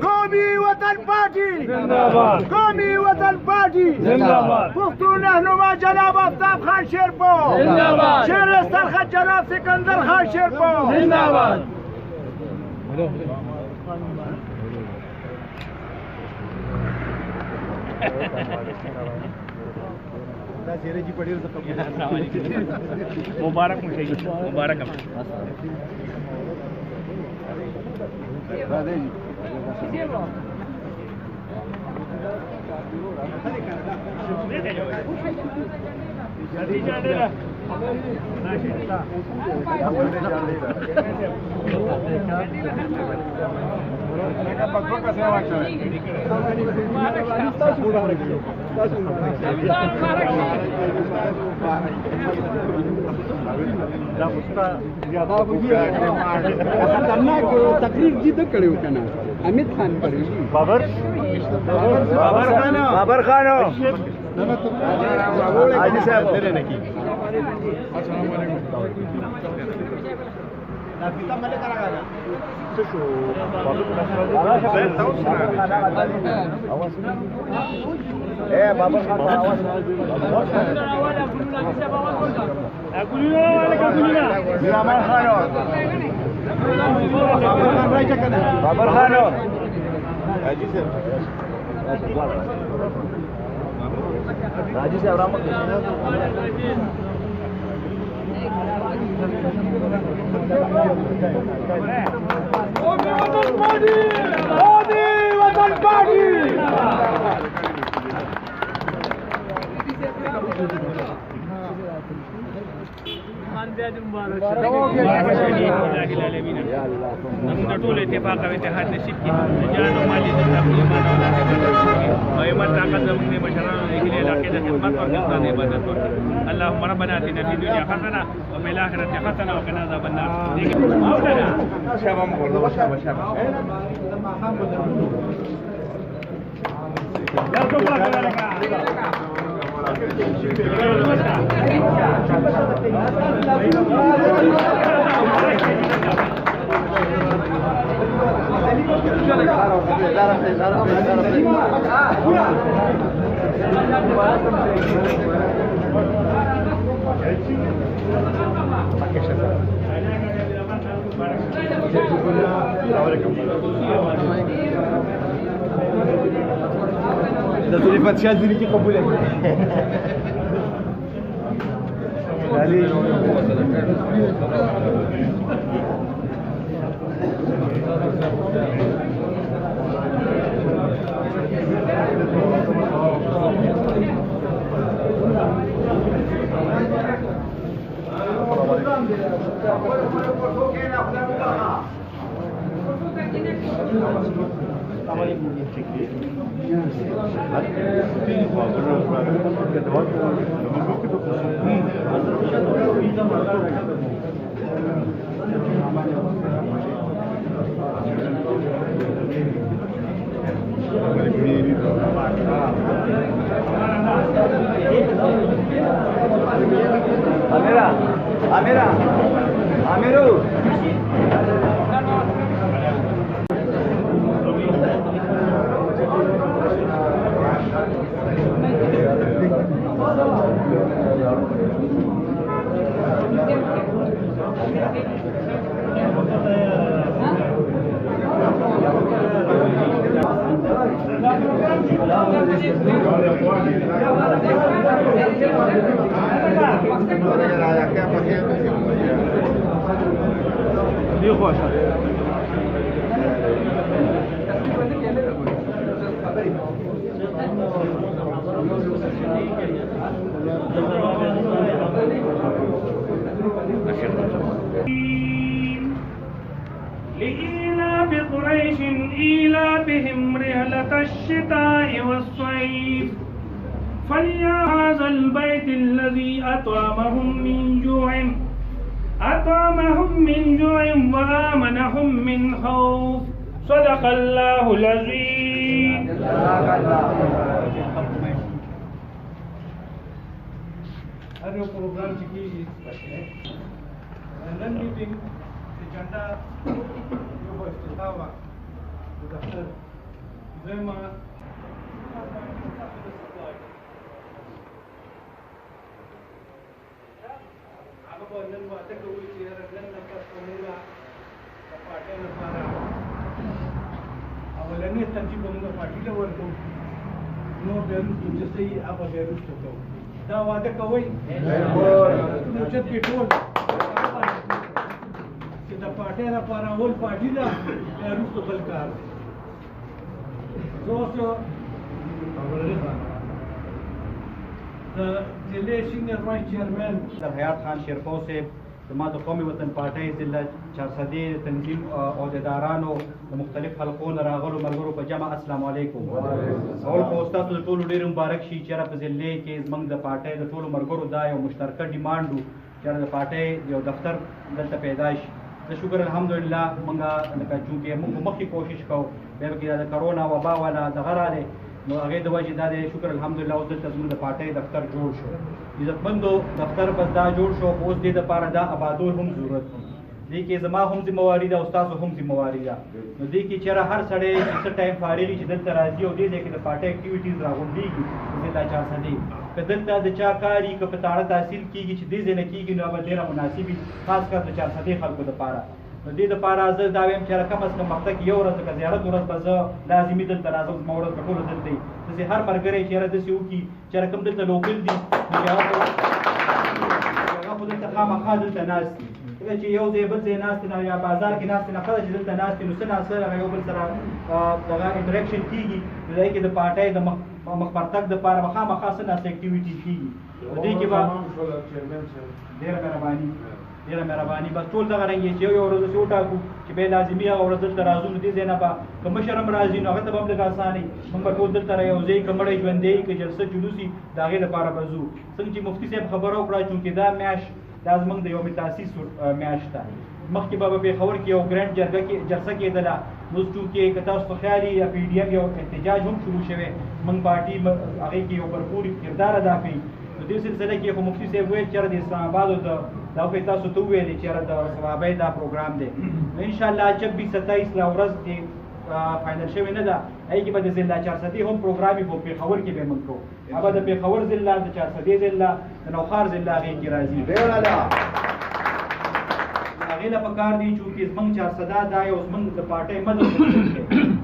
قومی وطن پارٹی زندہ باد، قومی وطن پارٹی زندہ باد، پختون رہنما جناب افتتاح خان شیرپاؤ زندہ باد، شیر سرخط جناب سکندر خان شیرپاؤ زندہ باد۔ مبارک مبارک تقریب جی تو کڑے ہوتا نا امت خان پر بابر خانو حاجی صاحب ټول اتفاق او اتحاد نصیب کړي جان او مالي او ایمان طاقت زموږ د مشرانو د هیلې علاقې د خدمت او د عبادت ورکړي. اللهم ربنا اتنا فی الدنیا حسنه وفي الاخرة حسنه وقنا عذاب النار. دسوری پادشاہ دلی کی قبول ہے لإيلاف قريش إيلافهم رحلة الشتاء والصيف فليعبدوا هذا البيت الذي أطعمهم من جوع لهم من خوف صدق الله العظيم. هر یو پروګرام چې کېږي نن میټینګ اجنډا یو افتتاح وه د دفتر دویمه هغه به نن واده کوو چې یاره نن نه پس به مونږ د پارټۍ لپاره اولنی ترتیب به مونږ پارټي ته ورکوو نور بیا وروسته چې څه وي هغه بیا وروسته کوو. دا واده کوئ نو چې کې ټول چې د پارټۍ لپاره اول پارټي ده بیا وروسته بل کار دی. زه اوس د ضلعی سینئر وائس چیئرمین حیات خان شیرپاؤ سے زما د قومي وطن پارټۍ ضلع چارسدې تنظیم عہدیدارانو د مختلف حلقو نه راغلو ملګرو په جمع السلام علیکم. اول خو ستاسو د ټولو ډېر مبارک شي چې په ضلع کې زموږ د پارټۍ د ټولو ملګرو دا یو مشترکه ډیمانډ و چې د پارټۍ یو دفتر دلته پیدا شي. زه شکر الحمدلله موږ لکه چونکې موږ مخکې کوشش کوو بیا پکې د کرونا وبا والا دغه راغلی نو هغې د وجې دا دی شکر الحمدلله اوس دلته زموږ د پارټۍ دفتر جوړ شو. عزتمندو دفتر بس دا جوړ شو خو اوس دې دپاره دا آبادول هم ضرورت دی. دې کې زما هم ذمواري ده او ستاسو هم ذمواري ده. نو دې کې چېرې هر سړی څه ټایم فارغ وي چې دلته راځي او دې ځای کې د پارټۍ اکټیویټیز راغونډېږي ضلع چارسدې که دلته د چا کار وي که په تاړه تحصیل کېږي چې دې ځای نه کېږي نو هغه ډېره مناسب وي خاص کر د چارسدې خلکو دپاره. نو دې دپاره زه دا وایم چې کم از کم هفته کې یو ورځ لکه زیارت ورځ به زه لازمي دلته راځم زما ورځ به ټوله دلته وي. داسې هر ملګری چې یاره داسې وکړي چې کوم دلته لوکل دي نو هغه خو دلته خامخا دلته ناست دي ځکه چې یو ځای بل ځای ناست نه یا بازار کې ناست نه ښه ده چې دلته ناست دي نو څه ناڅه هغه یو بل سره دغه انټریکشن کېږي نو دی کې د پارټۍ د مخ پرتګ دپاره به خامخا څه ناڅه اکټیویټي کېږي نو دې کې به ډېره مهرباني بس ټول دغه رنګ چې یو ورځ داسې وټاکو چې بیا لازمي هغه ورځ دلته راځو نو دې ځای نه به که مشر هم راځي نو هغه ته به هم لږ اسانه وي موږ به ټول دلته را یو ځای که مړی ژوندی که جلسه جلوس وي د هغې لپاره به ځو. څنګه چې مفتي صاحب خبره وکړه چونکې دا میاشت دا زموږ د یوم تاسیس میاشت ده. مخکې به پېښور کې یو ګرینډ جلسه کېدله نو چونکې که تاسو ته خیال وي پي ډي ایم یو احتجاج هم شروع شوی زموږ پارټي هغې کې یو بھرپور کردار ادا کوي. نو دې سلسله کې خو مفتي صاحب ویل چې د اسلام آبادو د دا خو تاسو ته وویلې چې د صوبائی دا پروګرام دی نو انشاءالله 26-27 لا ورځ کې فاینل شوې نه ده هغې کې به د ضلع چارسدې هم پروګرام وي په پېښور کې به یې موږ کوو. هغه د پېښور ضلع د چارسدې ضلع د نوښار ضلع هغې کې راځي. هغې له پکار دی چونکې زموږ چارسده دا یو زموږ د پارټۍ مدد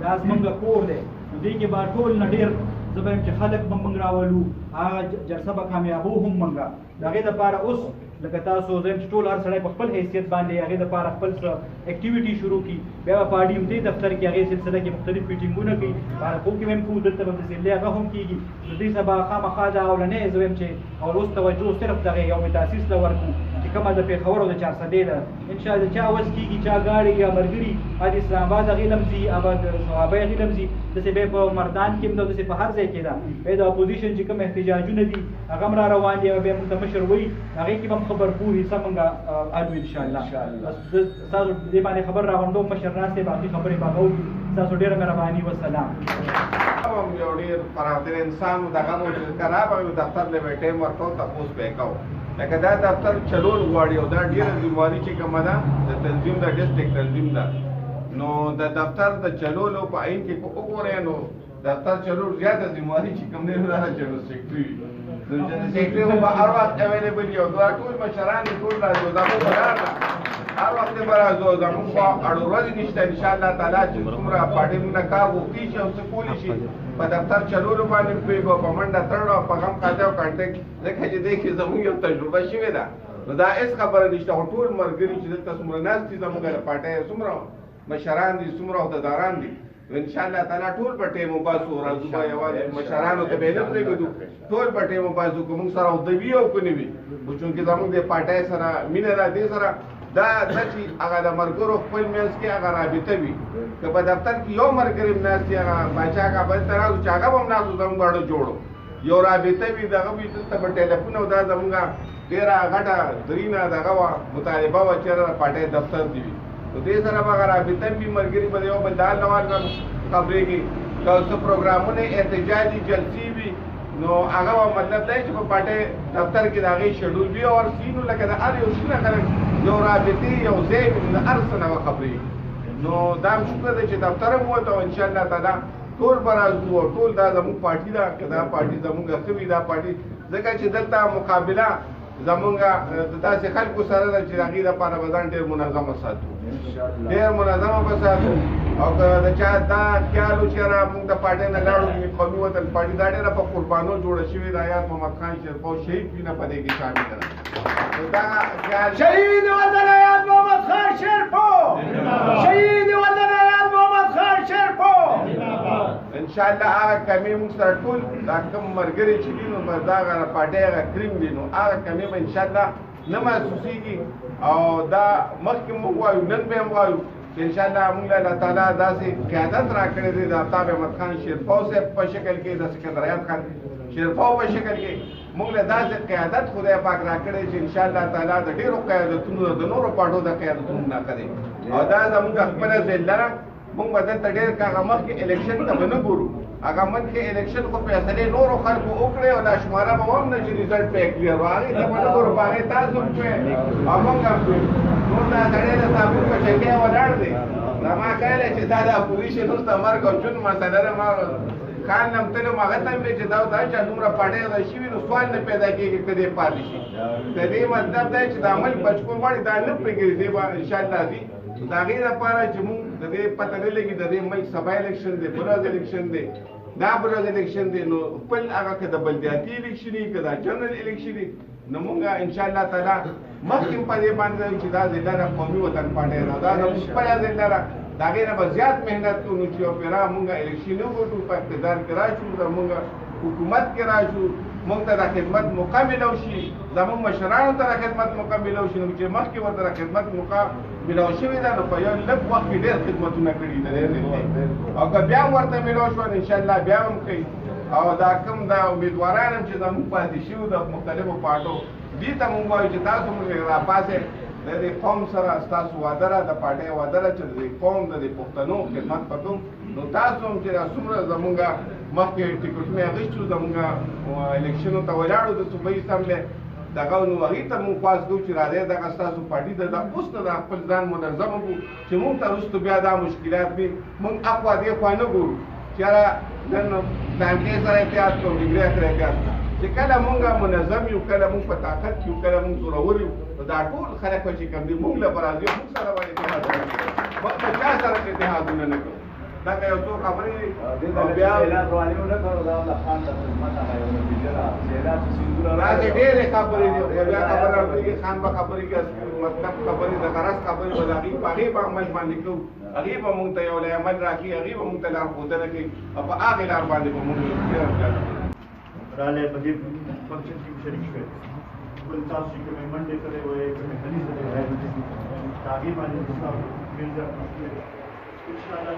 دا زموږ کور دی نو دې کې به ټول نه ډېر زه به یم چې خلک به موږ راولو هغه جلسه به کامیابو هم موږ د هغې دپاره اوس لکه تاسو زه یم چې ټول هر سړی په خپل حیثیت باندې هغې دپاره خپل څه اکټیویټي شروع کړي بیا به پارټي هم دې دفتر کې هغې سلسله کې مختلف میټینګونه کوي پارکو کې به هم کوو دلته به د ضلعې هغه هم کېږي نو دې سبا خامخا دا اولنی زه وایم چې اول اوس توجه صرف دغې یوم تاسیس ته ورکړو چې کومه د پېښور او د چارسدې ده انشاءالله چا وس کېږي چا غاړې یا ملګري د اسلام آباد هغې لم ځي هغه د صوبائی هغې لم ځي داسې بیا په مردان کې هم ده داسې په هر ځای کې ده بیا د اپوزیشن چې کوم احتجاجونه دي هغه هم را روان دي بیا موږ ته مشر وایي هغې کې به هم ښه بھرپور حصه موږ اډو انشاءالله. ستاسو دې باندې خبر راغونډوم مشر ناست دی باقي خبرې به کوو. ستاسو ډېره مهرباني والسلام. یو ډېر فراتر انسان و دغه مو چې کله به دفتر له به ټایم ورکوو تپوس به یې کوو لکه دا دفتر چلول غواړي او دا ډېره ذمواري چې کومه ده د تنظیم د ډسټرکټ تنظیم ده نو د دفتر د چلولو په عین کې که وګورئ نو دفتر چلول زیاته ذمواري چې کوم دی نو دا جنرال سیکرټري وي نو جنرال سیکرټري هم به هر وخت اویلیبل وي او دا ټول مشران دي ټول راځو زموږ په لار ده هر وخت به راځو زموږ خوا اړو ورځې نشته انشاءالله تعالی چې څومره پارټۍ موږ نه کار غوښتي شي او څه کولی شي په دفتر چلولو باندې کوي به په منډه تړلو او په غم قاضي او کانټیکټ ځکه چې دې کې زموږ یو تجربه شوې ده نو دا هېڅ خبره نشته خو ټول ملګري چې دلته څومره ناست دي زموږ د پارټۍ څومره مشران دي څومره عہدهداران دي انشاءالله تعالی ټول به ټیم وباسو راځو به یوازې مشرانو ته به نه پرېږدو ټول به ټیم وباسو که موږ سره عہده وي او که نه وي خو چونکې زموږ د پارټۍ سره مینه ده دې سره دا څه چې هغه د ملګرو خپل منځ کې هغه رابطه وي که په دفتر کې یو ملګری هم ناست وي هغه باچا هغه بل ته راځو چې هغه به هم ناست زموږ اړه جوړو یو رابطه وي دغه وي دلته به ټیلیفون او دا زموږ ډېره غټه درینه دغه وه مطالبه وه چې پارټۍ دفتر دي وي نو دې سره به رابطه وي ملګري به د یو بل د حل نوال به خبرېږي که څه پروګرامونه احتجاجي جلسې وي نو هغه به مطلب دی چې په پارټۍ دفتر کې د هغې شیډول وي او سینو لکه د هر یو شي نه خلک یو رابطې یو ځای وي د هر څه نه به خبرېږي نو دا هم شکر دی چې دفتر هم ووت او انشاءالله تعالی ټول به راځو او ټول دا زموږ پارټي ده که دا پارټي زموږ ښه وي دا پارټي ځکه چې دلته مقابله زمونږ د داسې خلکو سره ده چې د هغې دپاره به ځان ډېر منظمه ساتو ډېر منظمه به ساتو او که د چا دا خیال و چې یاره مونږ د پارټۍ نه لاړو قومي وطن پارټي دا ډېره په قربانو جوړه شوې ده یاد محمد خان شیرپاؤ شهید وینه په دې کې شامل ده دا خیال شهید وطن یاد محمد خان شیرپاؤ شهید وطن یاد محمد خان شیرپاؤ انشاءالله هغه کمې مونږ سره ټول دا کوم ملګري چې دي نو بس دا هغه پارټۍ هغه کریم دي نو هغه کمې به انشاءالله نه محسوسېږي او دا مخکې مونږ وایو نن به هم وایو چې انشاءالله مونږ له الله تعالی داسې قیادت راکړی دی د افتتاح احمد خان شیرپاؤ صاحب په شکل کې د سکندر خان شیرپاؤ په شکل کې مونږ له داسې قیادت خدای پاک راکړی چې انشاءالله تعالی د ډېرو قیادتونو د نورو پاټو د قیادتونو نه کوي او دا زموږ خپله ضلع ده مونږ به دلته ډېر که هغه مخکې الیکشن ته به نه ګورو هغه مخکې الیکشن خو فیصلې نورو خلکو وکړې او دا شماره به هم نه چې رزلټ پې کلیر و هغې ته به نه ګورو په هغې تاسو هم کوئ او مونږ هم کوئ نور دا سړی د صابون په چکۍ ولاړ دی زما کایلی چې دا د اپوزیشن اوس د مرګ او ژوند مسله ده ما خان نه هم تلم هغه ته هم ویل چې دا چا دومره پاټۍ غږ شوي نو سوال نه پیدا کېږي که دې پاتې شي د دې مطلب دی چې د عمل بچکو غواړي دا نه پرېږدي دې به انشاءالله ځي د هغې لپاره چې مونږ د دې پته نه لګي د دې ملک سبا الیکشن دی بل ورځ الیکشن دی دا بل ورځ الیکشن دی نو خپل هغه که د بلدیاتي الیکشن وي که دا جنرل الیکشن وي نو مونږ انشاءالله تعالی مخکې هم په دې باندې وایو چې دا ضلع ده قومي وطن پارټۍ ده دا زموږ خپله ضلع ده د هغې نه به زیات محنت کوو چې یو پیرا مونږ الیکشن وګټو په اقتدار کې راشو زمونږ حکومت کې راشو مونږ ته د خدمت موقع میلاو شي زمونږ مشرانو ته د خدمت موقع میلاو شي نو چې مخکې ورته د خدمت موقع میلاو شوې ده نو په یو لږ وخت کې ډېر خدمتونه کړي دي او که بیا هم ورته میلاو شوه انشاءالله بیا هم کوي او دا کوم دا امیدواران هم چې زموږ پاتې شوي د مختلفو پاټو دې ته مونږ وایو چې تاسو مونږ راپاسئ د دې قوم سره ستاسو واده ده د پارټۍ واده ده چې د دې قوم د دې پښتنو خدمت وکړو نو تاسو هم چې څومره زمونږ مخکې ټکټونه اخیستو زمونږ الیکشنو ته ولاړو د صوبایي اسمبلۍ دغه نو هغې ته مونږ خواست کوو چې راځئ دغه ستاسو پارټي ده دا اوس نه د خپل ځان منظم وکړو چې مونږ ته وروسته بیا دا مشکلات وي مونږ اخوا دې خوا نه ګورو چې یاره نن ټانکۍ سره احتیاط کوو ډیګرۍ سره احتیاط چې کله مونږ منظم یو کله مونږ په طاقت کې یو کله مونږ زورور یو نو دا ټول خلک به چې کوم دي مونږ له به راځي مونږ سره به اتحادونه کوو مونږ په چا سره اتحادونه نه کوو دا که یو څو خبرې دي او بیا راځي ډېرې خبرې دي بیا خبره راځي خان به خبرې کوي مطلب خبرې د غرض خبرې به د هغې په هغې به عمل باندې کوو هغې به مونږ ته یو عمل راکړي هغې به مونږ ته لارښودنه کوي او په هغې لار باندې به مونږ رالی په دې فنکشن کې شریک شوی بل تاسو چې کومې منډې کړې وې کومې هلې کړې وې هغې باندې تاسو ډېر ان شاء الله